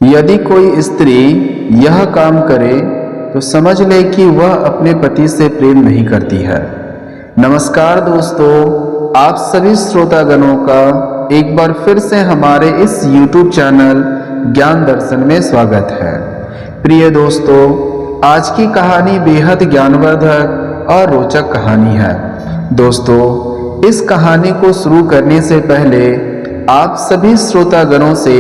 यदि कोई स्त्री यह काम करे तो समझ ले कि वह अपने पति से प्रेम नहीं करती है। नमस्कार दोस्तों, आप सभी श्रोतागणों का एक बार फिर से हमारे इस YouTube चैनल ज्ञान दर्शन में स्वागत है। प्रिय दोस्तों, आज की कहानी बेहद ज्ञानवर्धक और रोचक कहानी है। दोस्तों, इस कहानी को शुरू करने से पहले आप सभी श्रोतागणों से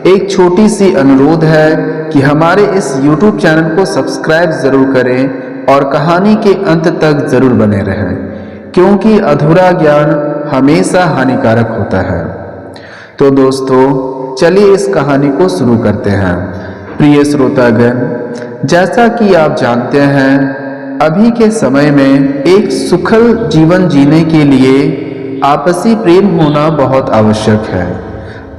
एक छोटी सी अनुरोध है कि हमारे इस YouTube चैनल को सब्सक्राइब जरूर करें और कहानी के अंत तक जरूर बने रहें, क्योंकि अधूरा ज्ञान हमेशा हानिकारक होता है। तो दोस्तों, चलिए इस कहानी को शुरू करते हैं। प्रिय श्रोतागण, जैसा कि आप जानते हैं, अभी के समय में एक सुखद जीवन जीने के लिए आपसी प्रेम होना बहुत आवश्यक है।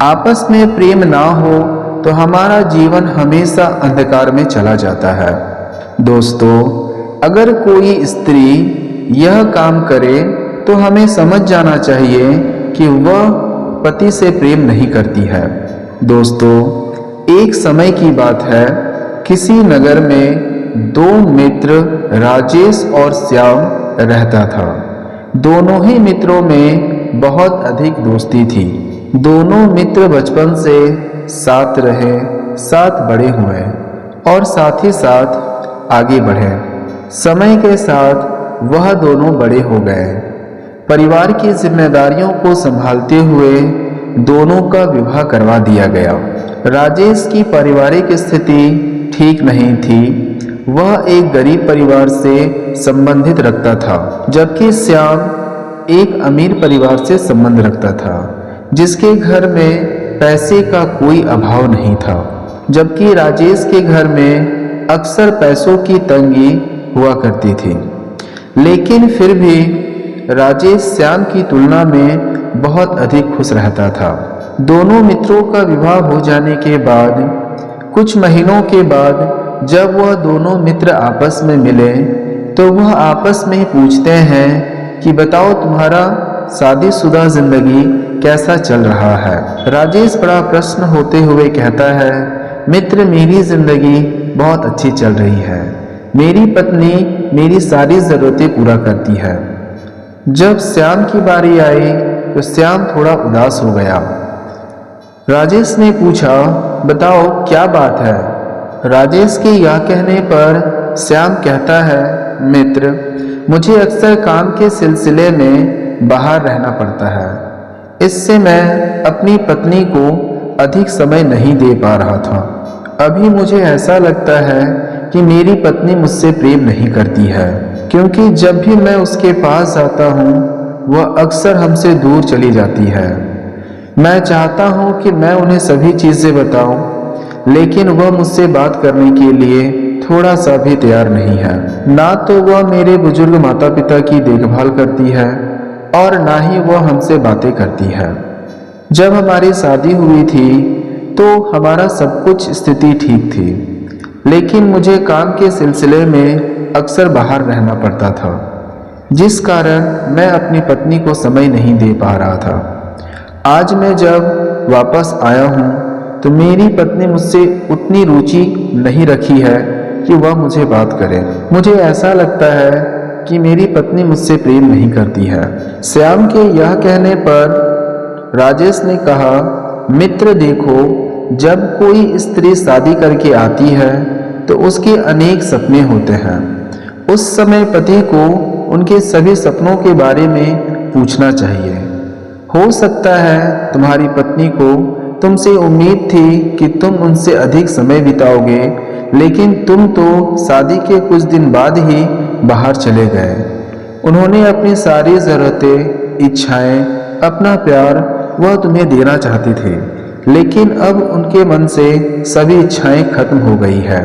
आपस में प्रेम ना हो तो हमारा जीवन हमेशा अंधकार में चला जाता है। दोस्तों, अगर कोई स्त्री यह काम करे तो हमें समझ जाना चाहिए कि वह पति से प्रेम नहीं करती है। दोस्तों, एक समय की बात है, किसी नगर में दो मित्र राजेश और श्याम रहता था। दोनों ही मित्रों में बहुत अधिक दोस्ती थी। दोनों मित्र बचपन से साथ रहे, साथ बड़े हुए और साथ ही साथ आगे बढ़े। समय के साथ वह दोनों बड़े हो गए। परिवार की जिम्मेदारियों को संभालते हुए दोनों का विवाह करवा दिया गया। राजेश की पारिवारिक स्थिति ठीक नहीं थी। वह एक गरीब परिवार से संबंधित रखता था, जबकि श्याम एक अमीर परिवार से संबंध रखता था, जिसके घर में पैसे का कोई अभाव नहीं था। जबकि राजेश के घर में अक्सर पैसों की तंगी हुआ करती थी, लेकिन फिर भी राजेश श्याम की तुलना में बहुत अधिक खुश रहता था। दोनों मित्रों का विवाह हो जाने के बाद कुछ महीनों के बाद जब वह दोनों मित्र आपस में मिले तो वह आपस में ही पूछते हैं कि बताओ, तुम्हारा शादीशुदा जिंदगी कैसा चल रहा है। राजेश बड़ा प्रश्न होते हुए कहता है, मित्र, मेरी जिंदगी बहुत अच्छी चल रही है। मेरी पत्नी मेरी सारी जरूरतें पूरा करती है। जब श्याम की बारी आई तो श्याम थोड़ा उदास हो गया। राजेश ने पूछा, बताओ क्या बात है। राजेश के यह कहने पर श्याम कहता है, मित्र, मुझे अक्सर काम के सिलसिले में बाहर रहना पड़ता है। इससे मैं अपनी पत्नी को अधिक समय नहीं दे पा रहा था। अभी मुझे ऐसा लगता है कि मेरी पत्नी मुझसे प्रेम नहीं करती है, क्योंकि जब भी मैं उसके पास जाता हूँ वह अक्सर हमसे दूर चली जाती है। मैं चाहता हूँ कि मैं उन्हें सभी चीज़ें बताऊँ, लेकिन वह मुझसे बात करने के लिए थोड़ा सा भी तैयार नहीं है। ना तो वह मेरे बुजुर्ग माता पिता की देखभाल करती है और ना ही वह हमसे बातें करती है। जब हमारी शादी हुई थी तो हमारा सब कुछ स्थिति ठीक थी, लेकिन मुझे काम के सिलसिले में अक्सर बाहर रहना पड़ता था, जिस कारण मैं अपनी पत्नी को समय नहीं दे पा रहा था। आज मैं जब वापस आया हूँ तो मेरी पत्नी मुझसे उतनी रुचि नहीं रखी है कि वह मुझे बात करे। मुझे ऐसा लगता है कि मेरी पत्नी मुझसे प्रेम नहीं करती है। श्याम के यह कहने पर राजेश ने कहा, मित्र देखो, जब कोई स्त्री शादी करके आती है तो उसके अनेक सपने होते हैं। उस समय पति को उनके सभी सपनों के बारे में पूछना चाहिए। हो सकता है तुम्हारी पत्नी को तुमसे उम्मीद थी कि तुम उनसे अधिक समय बिताओगे, लेकिन तुम तो शादी के कुछ दिन बाद ही बाहर चले गए। उन्होंने अपनी सारी ज़रूरतें, इच्छाएं, अपना प्यार वह तुम्हें देना चाहती थी, लेकिन अब उनके मन से सभी इच्छाएं खत्म हो गई है।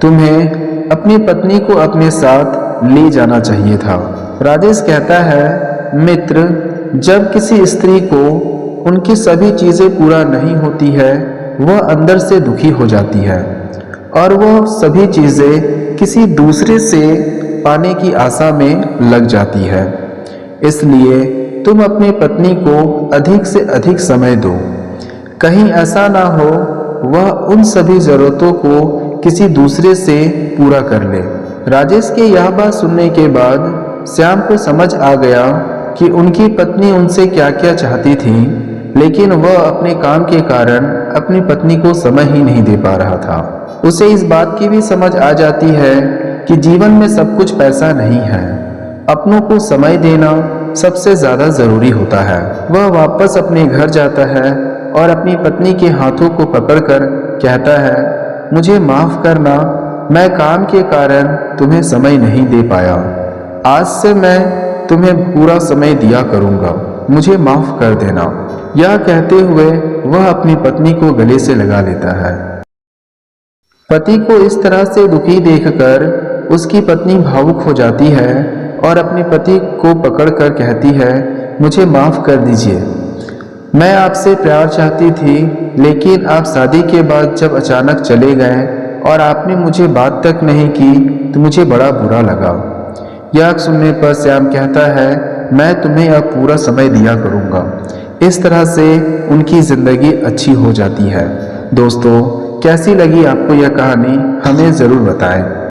तुम्हें अपनी पत्नी को अपने साथ ले जाना चाहिए था। राजेश कहता है, मित्र, जब किसी स्त्री को उनकी सभी चीज़ें पूरा नहीं होती है, वह अंदर से दुखी हो जाती है और वह सभी चीज़ें किसी दूसरे से पाने की आशा में लग जाती है। इसलिए तुम अपनी पत्नी को अधिक से अधिक समय दो। कहीं ऐसा ना हो वह उन सभी जरूरतों को किसी दूसरे से पूरा कर ले। राजेश के यह बात सुनने के बाद श्याम को समझ आ गया कि उनकी पत्नी उनसे क्या क्या चाहती थी, लेकिन वह अपने काम के कारण अपनी पत्नी को समय ही नहीं दे पा रहा था। उसे इस बात की भी समझ आ जाती है कि जीवन में सब कुछ पैसा नहीं है, अपनों को समय देना सबसे ज्यादा जरूरी होता है। वह वापस अपने घर जाता है और अपनी पत्नी के हाथों को पकड़कर कहता है, मुझे माफ करना, मैं काम के कारण तुम्हें समय नहीं दे पाया। आज से मैं तुम्हें पूरा समय दिया करूंगा, मुझे माफ कर देना। यह कहते हुए वह अपनी पत्नी को गले से लगा लेता है। पति को इस तरह से दुखी देखकर उसकी पत्नी भावुक हो जाती है और अपने पति को पकड़कर कहती है, मुझे माफ कर दीजिए, मैं आपसे प्यार चाहती थी, लेकिन आप शादी के बाद जब अचानक चले गए और आपने मुझे बात तक नहीं की तो मुझे बड़ा बुरा लगा। यह सुनने पर श्याम कहता है, मैं तुम्हें अब पूरा समय दिया करूंगा। इस तरह से उनकी जिंदगी अच्छी हो जाती है। दोस्तों, कैसी लगी आपको यह कहानी, हमें ज़रूर बताएं।